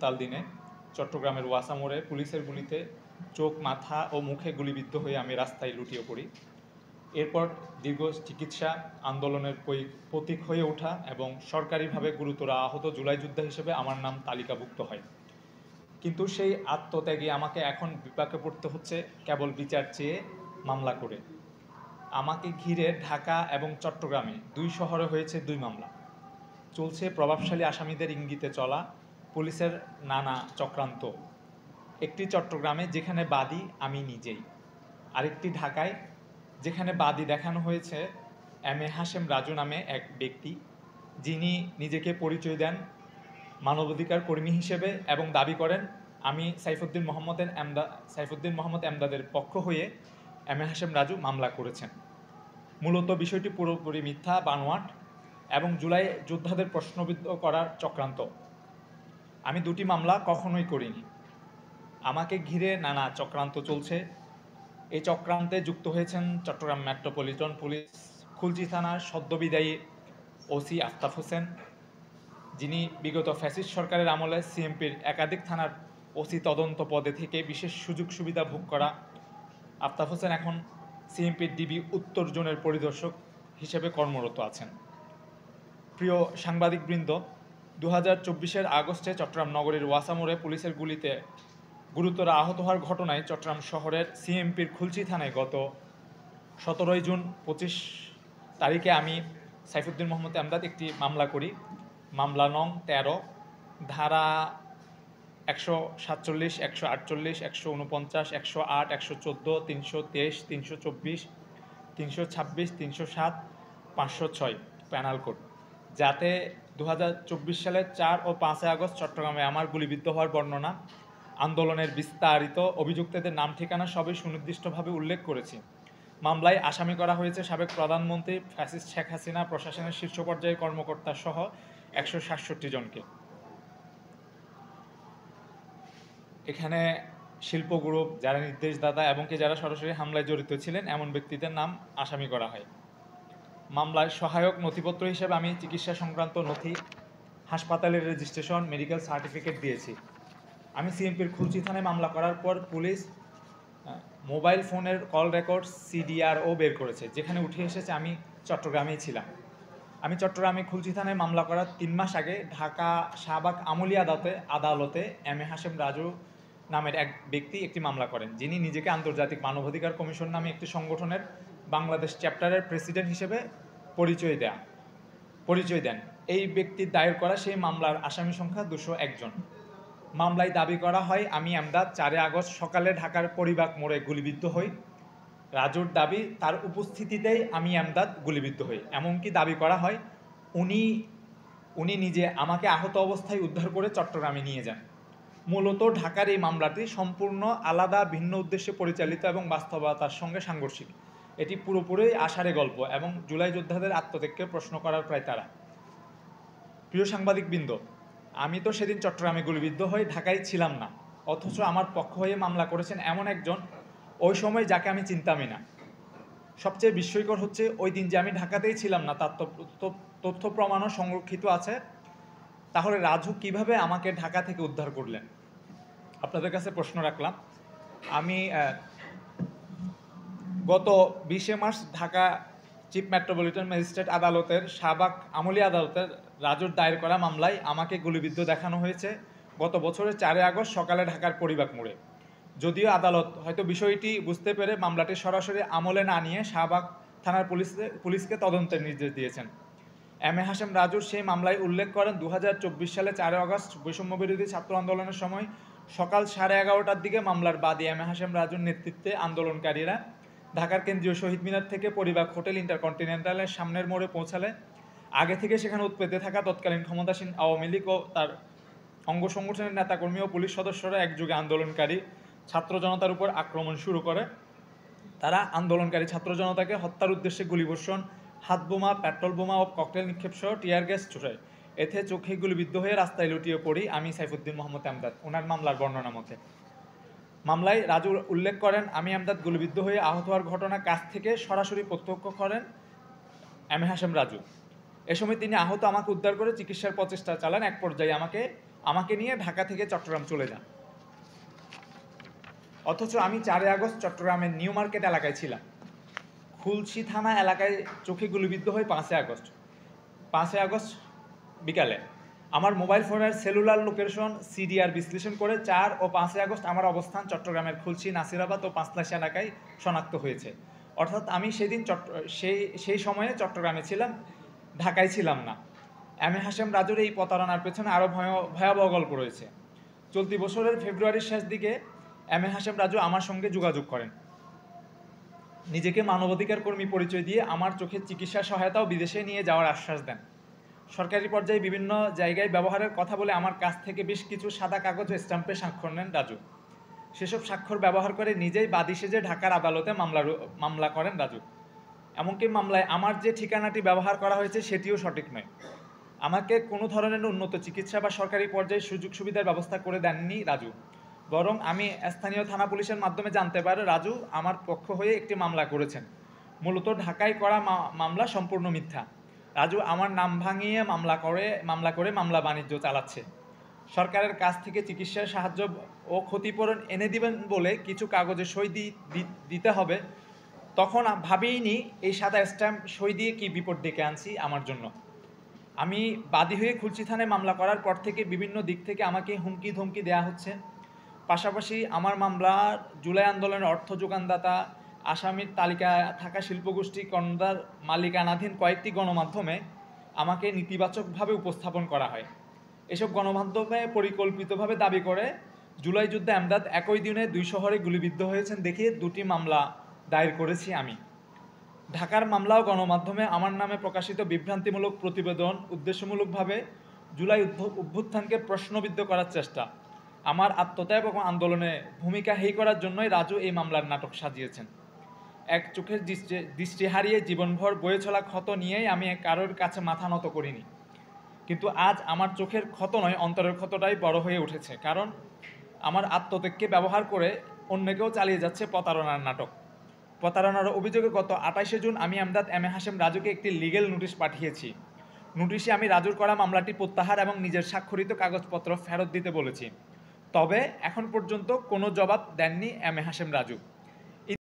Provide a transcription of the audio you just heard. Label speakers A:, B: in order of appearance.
A: উত্তাল দিনে চট্টগ্রামের ওয়াসা মোড়ে পুলিশের গুলিতে চোখ, মাথা ও মুখে গুলিবিদ্ধ হয়ে আমি রাস্তায় লুটিয়ে পড়ি। এরপর দীর্ঘ চিকিৎসা, আন্দোলনের প্রতীক হয়ে ওঠা এবং সরকারিভাবে গুরুতর আহত জুলাই যোদ্ধা হিসেবে আমার নাম তালিকাভুক্ত হয়। কিন্তু সেই আত্মত্যাগী আমাকে এখন বিপাকে পড়তে হচ্ছে কেবল বিচার চেয়ে, মামলা করে। আমাকে ঘিরে ঢাকা এবং চট্টগ্রামে ২ শহরে হয়েছে ২ মামলা। চলছে প্রভাবশালী আসামিদের ইঙ্গিতে চলা পুলিশের নানা চক্রান্ত। একটি চট্টগ্রামে, যেখানে বাদী আমি নিজেই। আরেকটি ঢাকায়, যেখানে বাদী দেখানো হয়েছে এম এ হাশেম রাজু নামে এক ব্যক্তি, যিনি নিজেকে পরিচয় দেন মানবাধিকার কর্মী হিসেবে এবং দাবি করেন আমি সাইফুদ্দিন মোহাম্মদ এমদাদের পক্ষ হয়ে এম এ হাশেম রাজু মামলা করেছেন। মূলত বিষয়টি পুরোপুরি মিথ্যা, বানোয়াট এবং জুলাই যোদ্ধাদের প্রশ্নবিদ্ধ করার চক্রান্ত। আমি ২টি মামলা কখনোই করিনি। আমাকে ঘিরে নানা চক্রান্ত চলছে। এই চক্রান্তে যুক্ত হয়েছেন চট্টগ্রাম মেট্রোপলিটন পুলিশ খুলশী থানার সদ্যবিদায়ী ওসি আফতাব হোসেন, যিনি বিগত ফ্যাসিস্ট সরকারের আমলে সিএমপির একাধিক থানার ওসি তদন্ত পদে থেকে বিশেষ সুযোগ সুবিধা ভোগ করা। আফতাব হোসেন এখন সিএমপির ডিবি উত্তর জোনের পরিদর্শক হিসেবে কর্মরত আছেন। প্রিয় সাংবাদিকবৃন্দ, ২০২৪-এর আগস্টে চট্টগ্রাম নগরীর ওয়াসা মোড়ে পুলিশের গুলিতে গুরুতর আহত হওয়ার ঘটনায় চট্টগ্রাম শহরের সিএমপির খুলশী থানায় গত ১৭ জুন ২৫ তারিখে আমি সাইফুদ্দিন মোহাম্মদ এমদাদ একটি মামলা করি। মামলা নং ১৩, ধারা ১৪৭, ১৪৮, ১৪৯, ১০৮, ১১৪, ৩২৩, ৩২৪, ৩২৬, ৩০৭, ৫০৬ পেনাল কোড, যাতে ২০২৪ সালের ৪ ও ৫ আগস্ট চট্টগ্রামে আমার গুলিবিদ্ধ হওয়ার বর্ণনা, আন্দোলনের বিস্তারিত, অভিযুক্তদের নাম ঠিকানা সবই সুনির্দিষ্টভাবে উল্লেখ করেছি। মামলায় আসামি করা হয়েছে সাবেক প্রধানমন্ত্রী ফ্যাসিস্ট শেখ হাসিনা, প্রশাসনের শীর্ষ পর্যায়ের কর্মকর্তা সহ ১৬৭ জনকে। এখানে শিল্প গ্রুপ, যারা নির্দেশদাতা এবং যারা সরাসরি হামলায় জড়িত ছিলেন এমন ব্যক্তিদের নাম আসামি করা হয়। মামলার সহায়ক নথিপত্র হিসেবে আমি চিকিৎসা সংক্রান্ত নথি, হাসপাতালের রেজিস্ট্রেশন, মেডিকেল সার্টিফিকেট দিয়েছি। আমি সিএমপির খুলশী থানায় মামলা করার পর পুলিশ মোবাইল ফোনের কল রেকর্ড সিডিআরও বের করেছে, যেখানে উঠে এসেছে আমি চট্টগ্রামেই ছিলাম। আমি চট্টগ্রামে খুলশী থানায় মামলা করার ৩ মাস আগে ঢাকা শাহবাগ আমলি আদালতে এম এ হাশেম রাজু নামের এক ব্যক্তি একটি মামলা করেন, যিনি নিজেকে আন্তর্জাতিক মানবাধিকার কমিশন নামে একটি সংগঠনের বাংলাদেশ চ্যাপ্টারের প্রেসিডেন্ট হিসেবে পরিচয় দেন। এই ব্যক্তির দায়ের করা সেই মামলার আসামি সংখ্যা ২০১ জন। মামলায় দাবি করা হয় আমি এমদাদ ৪ আগস্ট সকালে ঢাকার পরিবাগ মোড়ে গুলিবিদ্ধ হই। রাজুর দাবি তার উপস্থিতিতেই আমি এমদাদ গুলিবিদ্ধ হই। এমনকি দাবি করা হয় উনি নিজে আমাকে আহত অবস্থায় উদ্ধার করে চট্টগ্রামে নিয়ে যান। মূলত ঢাকার এই মামলাটি সম্পূর্ণ আলাদা, ভিন্ন উদ্দেশ্যে পরিচালিত এবং বাস্তবতার সঙ্গে সাংঘর্ষিক। এটি পুরোপুরি আষাঢ়ে গল্প এবং জুলাই যোদ্ধাদের আত্মত্যাগকে প্রশ্ন করার প্রায় তারা। প্রিয় সাংবাদিকবৃন্দ, আমি তো সেদিন চট্টগ্রামে গুলিবিদ্ধ হয়ে ঢাকায় ছিলাম না, অথচ আমার পক্ষ হয়ে মামলা করেছেন এমন একজন ওই সময় যাকে আমি চিনতামই না। সবচেয়ে বিস্ময়কর হচ্ছে ওই দিন যে আমি ঢাকাতেই ছিলাম না তার তথ্য প্রমাণও সংরক্ষিত আছে। তাহলে রাজু কিভাবে আমাকে ঢাকা থেকে উদ্ধার করলেন? আপনাদের কাছে প্রশ্ন রাখলাম। আমি গত ২০ March Dhaka chief metropolitan magistrate আদালতের শাহবাগ আমলি আদালতের রাজুর দায়ের করা মামলায় আমাকে গুলিবিদ্ধ দেখানো হয়েছে গত বছরের ৪ আগস্ট সকালে ঢাকার পরিবাগ মোড়ে। যদিও আদালত হয়তো বিষয়টি বুঝতে পেরে মামলাটি সরাসরি আমলে না নিয়ে শাহবাগ থানার পুলিশকে তদন্তের নির্দেশ দিয়েছেন। এম এ হাশেম রাজুর সেই মামলায় উল্লেখ করেন ২০২৪ সালে ৪ আগস্ট বৈষম্য বিরোধী ছাত্র আন্দোলনের সময় সকাল 11:30টার দিকে মামলার বাদী এম এ হাশেম রাজুর নেতৃত্বে আন্দোলনকারীরা ঢাকার কেন্দ্রীয় শহীদ মিনার থেকে পরিবাগ হোটেল ইন্টারকন্টিনেন্টালের সামনের মোড়ে পৌঁছালে আগে থেকে সেখানে উৎপেতে থাকা তৎকালীন ক্ষমতাসীন আওয়ামী লীগ ও তার অঙ্গ সংগঠনের নেতাকর্মী ও পুলিশ সদস্যরা একযোগে আন্দোলনকারী ছাত্র জনতার উপর আক্রমণ শুরু করে। তারা আন্দোলনকারী ছাত্র জনতাকে হত্যার উদ্দেশ্যে গুলিবর্ষণ, হাতবোমা, পেট্রোল বোমা ও ককটেল নিক্ষেপ সহ টিয়ার গ্যাস ছোড়ে। এতে চোখে গুলিবিদ্ধ হয়ে রাস্তায় লুটিয়ে পড়ি আমি সাইফুদ্দিন মোহাম্মদ এমদাদ। ওনার মামলার বর্ণনা মতে মামলায় রাজু উল্লেখ করেন আমি এমদাদ গুলিবিদ্ধ হয়ে আহত হওয়ার ঘটনা কাছ থেকে সরাসরি প্রত্যক্ষ করেন এম এ হাশেম রাজু। এ সময় তিনি আহত আমাকে উদ্ধার করে চিকিৎসার প্রচেষ্টা চালান। এক পর্যায়ে আমাকে আমাকে নিয়ে ঢাকা থেকে চট্টগ্রাম চলে যান। অথচ আমি 4 আগস্ট চট্টগ্রামের নিউ মার্কেট এলাকায় ছিলাম। খুলশী থানা এলাকায় চোখে গুলিবিদ্ধ হই 5 আগস্ট বিকালে। আমার মোবাইল ফোনের সেলুলার লোকেশন সিডিআর বিশ্লেষণ করে 4 ও 5 আগস্ট আমার অবস্থান চট্টগ্রামের খুলশী, নাসিরাবাদ ও পাঁচলাইশ এলাকায় শনাক্ত হয়েছে। অর্থাৎ আমি সেদিন সেই সময়ে চট্টগ্রামে ছিলাম, ঢাকায় ছিলাম না। এম এ হাশেম রাজুর এই প্রতারণার পেছনে আরও ভয়াবহ গল্প রয়েছে। চলতি বছরের ফেব্রুয়ারির শেষ দিকে এম এ হাশেম রাজু আমার সঙ্গে যোগাযোগ করেন। নিজেকে মানবাধিকার কর্মী পরিচয় দিয়ে আমার চোখের চিকিৎসা সহায়তা ও বিদেশে নিয়ে যাওয়ার আশ্বাস দেন। সরকারি পর্যায়ে বিভিন্ন জায়গায় ব্যবহারের কথা বলে আমার কাছ থেকে বেশ কিছু সাদা কাগজ ও স্ট্যাম্পে স্বাক্ষর নেন রাজু। সেসব স্বাক্ষর ব্যবহার করে নিজেই বাদী সেজে ঢাকার আদালতে মামলা করেন রাজু। এমনকি মামলায় আমার যে ঠিকানাটি ব্যবহার করা হয়েছে সেটিও সঠিক নয়। আমাকে কোনো ধরনের উন্নত চিকিৎসা বা সরকারি পর্যায়ে সুযোগ সুবিধার ব্যবস্থা করে দেননি রাজু। বরং আমি স্থানীয় থানা পুলিশের মাধ্যমে জানতে পারি রাজু আমার পক্ষ হয়ে একটি মামলা করেছেন। মূলত ঢাকায় করা মামলা সম্পূর্ণ মিথ্যা। রাজু আমার নাম ভাঙিয়ে মামলা করে মামলা বাণিজ্য চালাচ্ছে। সরকারের কাছ থেকে চিকিৎসার সাহায্য ও ক্ষতিপূরণ এনে দিবেন বলে কিছু কাগজে সই দিতে হবে, তখন ভাবিনি এই সাদা স্ট্যাম্প সই দিয়ে কি বিপদ ডেকে আনছি আমার জন্য। আমি বাদী হয়ে খুলশী থানায় মামলা করার পর থেকে বিভিন্ন দিক থেকে আমাকে হুমকি ধমকি দেওয়া হচ্ছে। পাশাপাশি আমার মামলার জুলাই আন্দোলনের অর্থ যোগানদাতা, আসামির তালিকায় থাকা শিল্পগোষ্ঠী কর্ণধার মালিকানাধীন কয়েকটি গণমাধ্যমে আমাকে নেতিবাচকভাবে উপস্থাপন করা হয়। এসব গণমাধ্যমে পরিকল্পিতভাবে দাবি করে জুলাই যুদ্ধে এমদাদ একই দিনে 2 শহরে গুলিবিদ্ধ হয়েছেন দেখিয়ে 2টি মামলা দায়ের করেছি আমি। ঢাকার মামলা ও গণমাধ্যমে আমার নামে প্রকাশিত বিভ্রান্তিমূলক প্রতিবেদন উদ্দেশ্যমূলকভাবে জুলাই অভ্যুত্থানকে প্রশ্নবিদ্ধ করার চেষ্টা, আমার আত্মত্যাগ এবং আন্দোলনে ভূমিকা হেয় করার জন্যই রাজু এই মামলার নাটক সাজিয়েছেন। এক চোখের দৃষ্টি হারিয়ে জীবনভর বয়ে চলা ক্ষত নিয়েই আমি কারোর কাছে মাথা নত করিনি। কিন্তু আজ আমার চোখের ক্ষত নয়, অন্তরের ক্ষতটাই বড় হয়ে উঠেছে। কারণ আমার আত্মত্যাগকে ব্যবহার করে অন্যকেও চালিয়ে যাচ্ছে প্রতারণার নাটক। প্রতারণার অভিযোগে গত 28শে জুন আমি এমদাদ এম এ হাশেম রাজুকে একটি লিগেল নোটিশ পাঠিয়েছি। নোটিশে আমি রাজুর করা মামলাটি প্রত্যাহার এবং নিজের স্বাক্ষরিত কাগজপত্র ফেরত দিতে বলেছি। তবে এখন পর্যন্ত কোনো জবাব দেননি এম এ হাশেম রাজু।